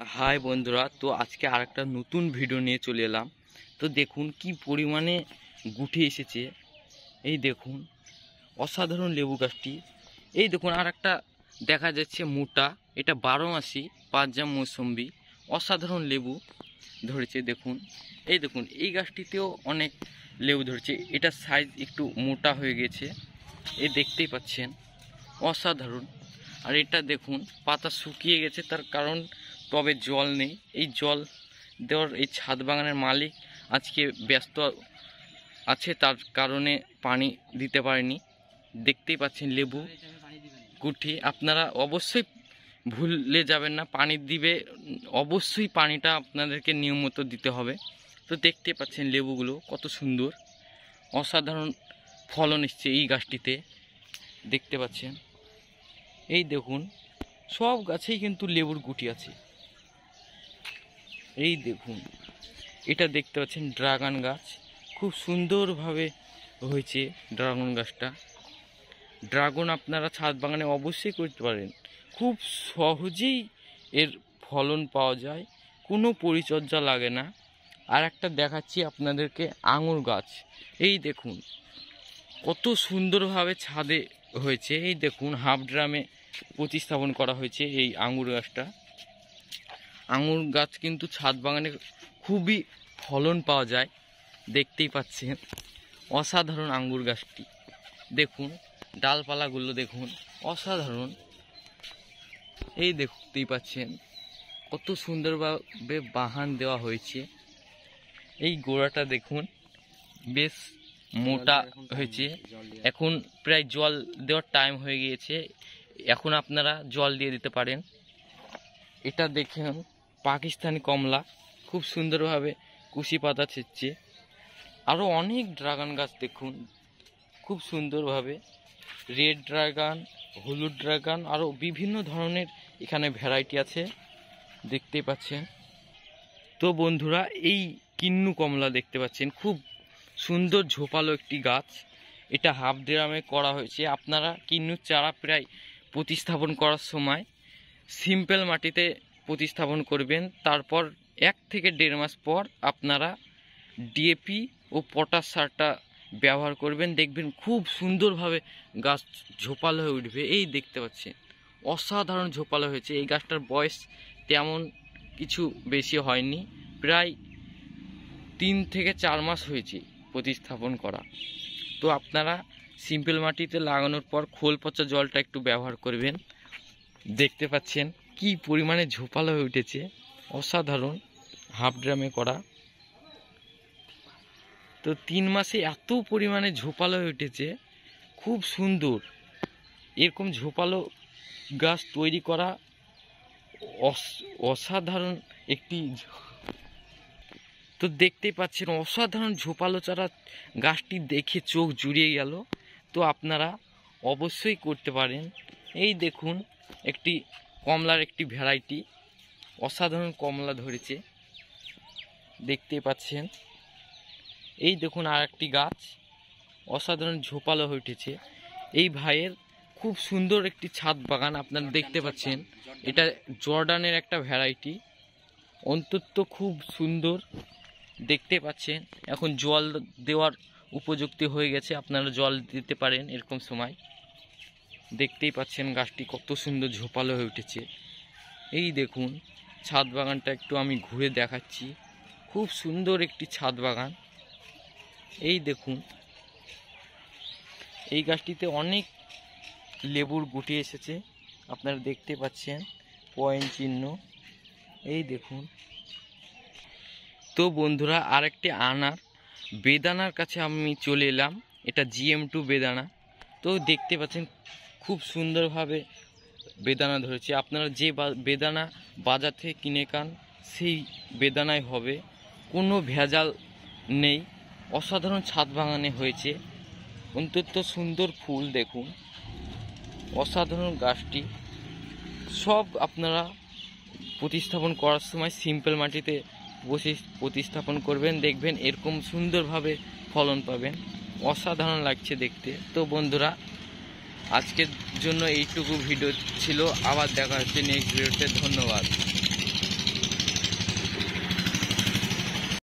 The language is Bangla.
হাই বন্ধুরা, তো আজকে আরেকটা নতুন ভিডিও নিয়ে চলে এলাম। তো দেখুন কি পরিমাণে গুটি এসেছে। এই দেখুন অসাধারণ লেবু গাছটি। এই দেখুন আর একটা দেখা যাচ্ছে মোটা, এটা 12 মাসি পাঁচজাম মৌসুম্বি। অসাধারণ লেবু ধরেছে দেখুন। এই দেখুন এই গাছটিতেও অনেক লেবু ধরেছে, এটার সাইজ একটু মোটা হয়ে গেছে, এই দেখতেই পাচ্ছেন অসাধারণ। আর এটা দেখুন পাতা শুকিয়ে গেছে, তার কারণ টবে জল নেই। এই জল দেওয়ার এই ছাদ বাগানের মালিক আজকে ব্যস্ত আছে, তার কারণে পানি দিতে পারেনি। দেখতেই পাচ্ছেন লেবু গুটি, আপনারা অবশ্যই ভুলে যাবেন না, পানি দিবে অবশ্যই, পানিটা আপনাদেরকে নিয়মিত দিতে হবে। তো দেখতে পাচ্ছেন লেবুগুলো কত সুন্দর, অসাধারণ ফলন এসছে এই গাছটিতে, দেখতে পাচ্ছেন। এই দেখুন সব গাছেই কিন্তু লেবুর গুটি আছে। এই দেখুন এটা দেখতে পাচ্ছেন ড্রাগন গাছ, খুব সুন্দরভাবে হয়েছে ড্রাগন গাছটা। ড্রাগন আপনারা ছাদ বাগানে অবশ্যই করতে পারেন, খুব সহজেই এর ফলন পাওয়া যায়, কোনো পরিচর্যা লাগে না। আর একটা দেখাচ্ছি আপনাদেরকে আঙুর গাছ। এই দেখুন কত সুন্দরভাবে ছাদে হয়েছে। এই দেখুন হাফ ড্রামে প্রতিস্থাপন করা হয়েছে এই আঙুর গাছটা। আঙুর গাছ কিন্তু ছাদ বাগানে খুবই ফলন পাওয়া যায়, দেখতেই পাচ্ছেন অসাধারণ আঙ্গুর গাছটি। দেখুন ডালপালাগুলো দেখুন অসাধারণ, এই দেখতেই পাচ্ছেন কত সুন্দরভাবে বাহান দেওয়া হয়েছে। এই গোড়াটা দেখুন বেশ মোটা হয়েছে, এখন প্রায় জল দেওয়ার টাইম হয়ে গিয়েছে, এখন আপনারা জল দিয়ে দিতে পারেন। এটা দেখেন পাকিস্তানি কমলা, খুব সুন্দরভাবে কুশি পাতা ছিটছে। আরও অনেক ড্রাগন গাছ দেখুন খুব সুন্দরভাবে, রেড ড্রাগন, হলুদ ড্রাগন, আরও বিভিন্ন ধরনের এখানে ভ্যারাইটি আছে, দেখতেই পাচ্ছেন। তো বন্ধুরা এই কিন্নু কমলা দেখতে পাচ্ছেন, খুব সুন্দর ঝোপালো একটি গাছ, এটা হাফ ড্রামে করা হয়েছে। আপনারা কিন্নুর চারা প্রায় প্রতিস্থাপন করার সময় সিম্পল মাটিতে প্রতিস্থাপন করবেন, তারপর 1 থেকে 1.5 মাস পর আপনারা ডিএপি ও পটাশ সারটা ব্যবহার করবেন, দেখবেন খুব সুন্দরভাবে গাছ ঝোপালো হয়ে উঠবে। এই দেখতে পাচ্ছেন অসাধারণ ঝোপালো হয়েছে। এই গাছটার বয়স তেমন কিছু বেশি হয়নি, প্রায় 3 থেকে 4 মাস হয়েছে প্রতিস্থাপন করা। তো আপনারা সিম্পল মাটিতে লাগানোর পর খোল পচা জলটা একটু ব্যবহার করবেন। দেখতে পাচ্ছেন কি পরিমাণে ঝোপালো হয়ে উঠেছে, অসাধারণ, হাফ ড্রামে করা। তো 3 মাসে এত পরিমাণে ঝোপালো হয়ে উঠেছে, খুব সুন্দর। এরকম ঝোপালো গাছ তৈরি করা অসাধারণ একটি, তো দেখতেই পাচ্ছেন অসাধারণ ঝোপালো চারা, গাছটি দেখে চোখ জুড়িয়ে গেল। তো আপনারা অবশ্যই করতে পারেন। এই দেখুন একটি কমলার একটি ভ্যারাইটি, অসাধারণ কমলা ধরেছে, দেখতেই পাচ্ছেন। এই দেখুন আর একটি গাছ অসাধারণ ঝোপালো হয়ে উঠেছে। এই ভাইয়ের খুব সুন্দর একটি ছাদ বাগান আপনারা দেখতে পাচ্ছেন, এটা জর্ডানের একটা ভ্যারাইটি, অন্তত খুব সুন্দর, দেখতে পাচ্ছেন। এখন জল দেওয়ার উপযুক্তি হয়ে গেছে, আপনারা জল দিতে পারেন এরকম সময়। দেখতেই পাচ্ছেন গাছটি কত সুন্দর ঝোপালো হয়ে উঠেছে। এই দেখুন ছাদ বাগানটা একটু আমি ঘুরে দেখাচ্ছি, খুব সুন্দর একটি ছাদ বাগান। এই দেখুন এই গাছটিতে অনেক লেবুর গুটি এসেছে, আপনারা দেখতে পাচ্ছেন পয়েন্ট চিহ্ন, এই দেখুন। তো বন্ধুরা আরেকটি বেদানার কাছে আমি চলে এলাম, এটা GM2 বেদানা। তো দেখতে পাচ্ছেন খুব সুন্দরভাবে বেদানা ধরেছে, আপনারা যে বেদানা বাজার থেকে কিনে খান সেই বেদানাই হবে, কোনো ভেজাল নেই। অসাধারণ ছাদ বাগানে হয়েছে, অত্যন্ত সুন্দর ফুল দেখুন, অসাধারণ গাছটি। সব আপনারা প্রতিস্থাপন করার সময় সিম্পল মাটিতে প্রতিস্থাপন করবেন, দেখবেন এরকম সুন্দরভাবে ফলন পাবেন, অসাধারণ লাগছে দেখতে। তো বন্ধুরা আজকের জন্য এইটুকু ভিডিও ছিল, আবার দেখা হচ্ছে নেক্সট ভিডিওতে। ধন্যবাদ।